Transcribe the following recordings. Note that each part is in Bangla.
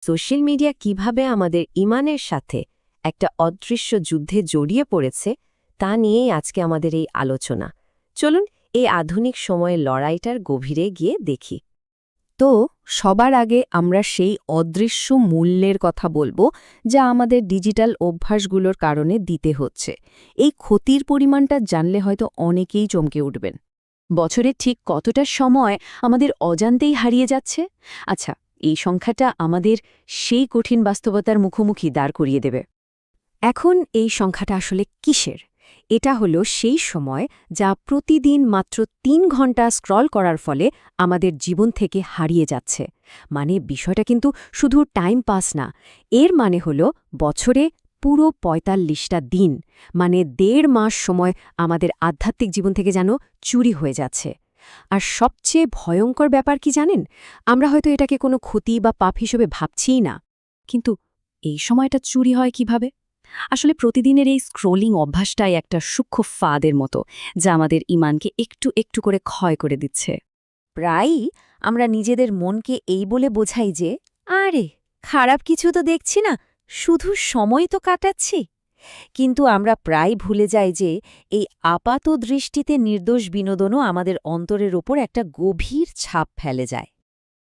সোশ্যাল মিডিয়া কিভাবে আমাদের ইমানের সাথে একটা অদৃশ্য যুদ্ধে জড়িয়ে পড়েছে তা নিয়েই আজকে আমাদের এই আলোচনা। চলুন এই আধুনিক সময়ের লড়াইটার গভীরে গিয়ে দেখি। তো সবার আগে আমরা সেই অদৃশ্য মূল্যের কথা বলবো যা আমাদের ডিজিটাল অভ্যাসগুলোর কারণে দিতে হচ্ছে। এই ক্ষতির পরিমাণটা জানলে হয়তো অনেকেই চমকে উঠবেন। বছরে ঠিক কতটা সময় আমাদের অজান্তেই হারিয়ে যাচ্ছে? আচ্ছা, এই সংখ্যাটা আমাদের সেই কঠিন বাস্তবতার মুখোমুখি দাঁড় করিয়ে দেবে। এখন এই সংখ্যাটা আসলে কিসের? এটা হলো সেই সময় যা প্রতিদিন মাত্র ৩ ঘন্টা স্ক্রল করার ফলে আমাদের জীবন থেকে হারিয়ে যাচ্ছে। মানে বিষয়টা কিন্তু শুধু টাইম পাস না, এর মানে হলো বছরে পুরো ৪৫টা দিন, মানে ১.৫ মাস সময় আমাদের আধ্যাত্মিক জীবন থেকে যেন চুরি হয়ে যাচ্ছে। আর সবচেয়ে ভয়ঙ্কর ব্যাপার কি জানেন? আমরা হয়তো এটাকে কোনো ক্ষতি বা পাপ হিসেবে ভাবছিই না, কিন্তু এই সময়টা চুরি হয় কিভাবে? আসলে প্রতিদিনের এই স্ক্রোলিং অভ্যাসটাই একটা সূক্ষ্ম ফাঁদের মতো, যা আমাদের ইমানকে একটু একটু করে ক্ষয় করে দিচ্ছে। প্রায়ই আমরা নিজেদের মনকে এই বলে বোঝাই যে, আরে খারাপ কিছু তো দেখছি না, শুধু সময় তো কাটাচ্ছি। কিন্তু আমরা প্রায় ভুলে যাই যে এই আপাত দৃষ্টিতে নির্দোষ বিনোদনও আমাদের অন্তরের ওপর একটা গভীর ছাপ ফেলে যায়।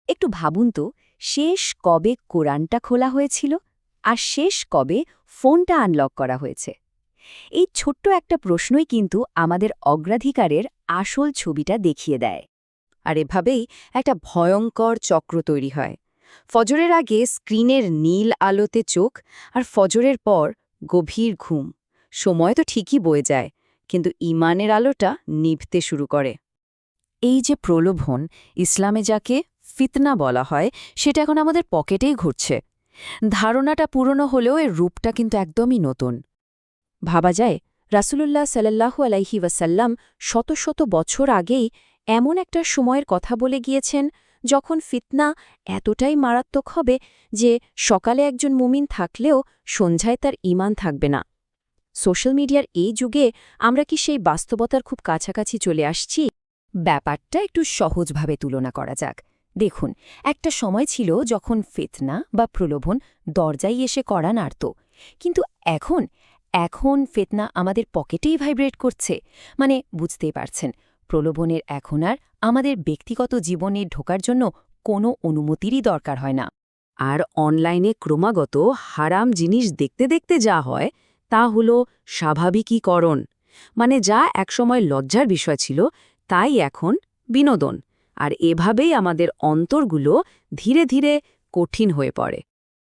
একটু ভাবুন তো, শেষ কবে কোরআনটা খোলা হয়েছিল আর শেষ কবে ফোনটা আনলক করা হয়েছে? এই ছোট্ট একটা প্রশ্নই কিন্তু আমাদের অগ্রাধিকারের আসল ছবিটা দেখিয়ে দেয়। আর এভাবেই একটা ভয়ঙ্কর চক্র তৈরি হয়। ফজরের আগে স্ক্রিনের নীল আলোতে চোখ, আর ফজরের পর গভীর ঘুম। সময় তো ঠিকই বয়ে যায়, কিন্তু ইমানের আলোটা নিভতে শুরু করে। এই যে প্রলোভন, ইসলামে যাকে ফিতনা বলা হয়, সেটা এখন আমাদের পকেটেই ঘুরছে। ধারণাটা পুরনো হলেও এর রূপটা কিন্তু একদমই নতুন। ভাবা যায়, রাসূলুল্লাহ সাল্লাল্লাহু আলাইহি ওয়াসাল্লাম শত শত বছর আগেই এমন একটা সময়ের কথা বলে গিয়েছেন যখন ফিতনা এতটাই মারাত্মক হবে যে সকালে একজন মুমিন থাকলেও সন্ধ্যায় তার ঈমান থাকবে না। সোশ্যাল মিডিয়ার এই যুগে আমরা কি সেই বাস্তবতার খুব কাছাকাছি চলে আসছি? ব্যাপারটা একটু সহজভাবে তুলনা করা যাক। দেখুন, একটা সময় ছিল যখন ফিতনা বা প্রলোভন দরজায় এসে কড়া নাড়ত, কিন্তু এখন এখন ফিতনা আমাদের পকেটেই ভাইব্রেট করছে। মানে বুঝতেই পারছেন, প্রলোভনের এখন আর আমাদের ব্যক্তিগত জীবনে ঢোকার জন্য কোনো অনুমতিরই দরকার হয় না। আর অনলাইনে ক্রমাগত হারাম জিনিস দেখতে দেখতে যা হয় তা হলো স্বাভাবিকীকরণ। মানে যা একসময় লজ্জার বিষয় ছিল, তাই এখন বিনোদন। আর এভাবেই আমাদের অন্তরগুলো ধীরে ধীরে কঠিন হয়ে পড়ে।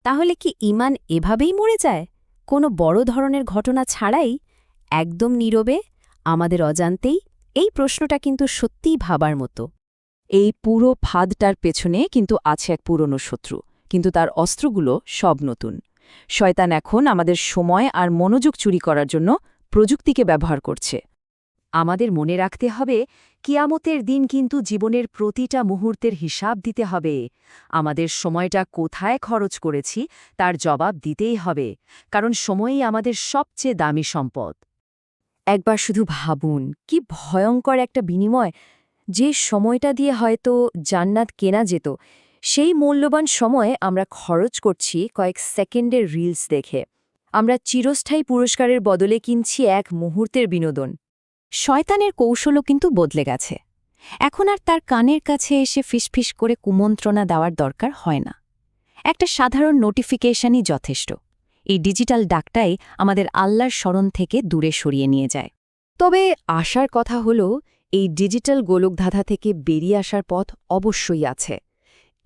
তাহলে কি ঈমান এভাবেই মরে যায়, কোনো বড় ধরনের ঘটনা ছাড়াই, একদম নীরবে, আমাদের অজান্তেই? এই প্রশ্নটা কিন্তু সত্যিই ভাবার মতো। এই পুরো ফাঁদটার পেছনে কিন্তু আছে এক পুরনো শত্রু, কিন্তু তার অস্ত্রগুলো সব নতুন। শয়তান এখন আমাদের সময় আর মনোযোগ চুরি করার জন্য প্রযুক্তিকে ব্যবহার করছে। আমাদের মনে রাখতে হবে, কিয়ামতের দিন কিন্তু জীবনের প্রতিটা মুহূর্তের হিসাব দিতে হবে। আমাদের সময়টা কোথায় খরচ করেছি তার জবাব দিতেই হবে, কারণ সময়ই আমাদের সবচেয়ে দামি সম্পদ। একবার শুধু ভাবুন, কি ভয়ঙ্কর একটা বিনিময়! যে সময়টা দিয়ে হয়তো জান্নাত কেনা যেত, সেই মূল্যবান সময় আমরা খরচ করছি কয়েক সেকেন্ডের রিলস দেখে। আমরা চিরস্থায়ী পুরস্কারের বদলে কিনছি এক মুহূর্তের বিনোদন। শয়তানের কৌশলও কিন্তু বদলে গেছে। এখন আর তার কানের কাছে এসে ফিসফিস করে কুমন্ত্রণা দেওয়ার দরকার হয় না। একটা সাধারণ নোটিফিকেশনই যথেষ্ট। এই ডিজিটাল ডাকটাই আমাদের আল্লাহর স্মরণ থেকে দূরে সরিয়ে নিয়ে যায়। তবে আসার কথা হলো, এই ডিজিটাল গোলকধাঁধা থেকে বেরিয়ে আসার পথ অবশ্যই আছে।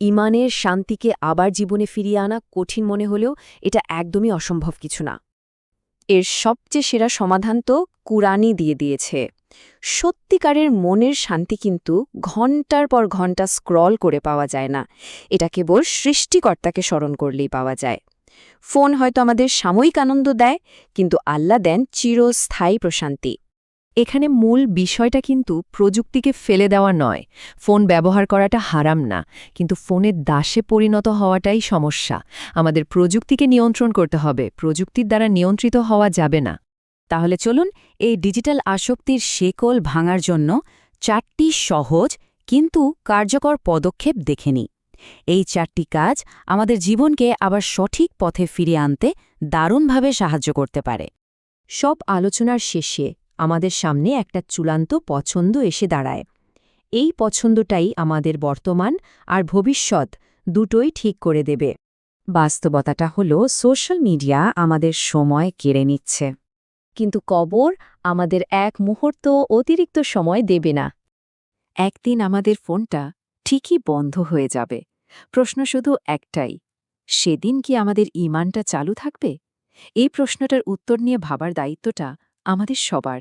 ঈমানের শান্তিকে আবার জীবনে ফিরিয়ে আনা কঠিন মনে হলেও এটা একদমই অসম্ভব কিছু না। এর সবচেয়ে সেরা সমাধান তো কুরআনই দিয়ে দিয়েছে। সত্যিকারের মনের শান্তি কিন্তু ঘণ্টার পর ঘণ্টা স্ক্রল করে পাওয়া যায় না, এটা কেবল সৃষ্টিকর্তাকে স্মরণ করলেই পাওয়া যায়। ফোন হয়তো আমাদের সাময়িক আনন্দ দেয়, কিন্তু আল্লাহ দেন চিরস্থায়ী প্রশান্তি। এখানে মূল বিষয়টা কিন্তু প্রযুক্তিকে ফেলে দেওয়া নয়। ফোন ব্যবহার করাটা হারাম না, কিন্তু ফোনের দাসে পরিণত হওয়াটাই সমস্যা। আমাদের প্রযুক্তিকে নিয়ন্ত্রণ করতে হবে, প্রযুক্তির দ্বারা নিয়ন্ত্রিত হওয়া যাবে না। তাহলে চলুন এই ডিজিটাল আসক্তির শেকল ভাঙার জন্য ৪টি সহজ কিন্তু কার্যকর পদক্ষেপ দেখে নিই। এই 4টি কাজ আমাদের জীবনকে আবার সঠিক পথে ফিরিয়ে আনতে দারুণভাবে সাহায্য করতে পারে। সব আলোচনার শেষে আমাদের সামনে একটা চূড়ান্ত পছন্দ এসে দাঁড়ায়। এই পছন্দটাই আমাদের বর্তমান আর ভবিষ্যৎ দুটোই ঠিক করে দেবে। বাস্তবতাটা হলো সোশ্যাল মিডিয়া আমাদের সময় কেড়ে নিচ্ছে, কিন্তু কবর আমাদের এক মুহূর্ত অতিরিক্ত সময় দেবে না। একদিন আমাদের ফোনটা ঠিকই বন্ধ হয়ে যাবে। প্রশ্ন শুধু একটাই, সেদিন কি আমাদের ঈমানটা চালু থাকবে? এই প্রশ্নটার উত্তর নিয়ে ভাবার দায়িত্বটা আমাদের সবার।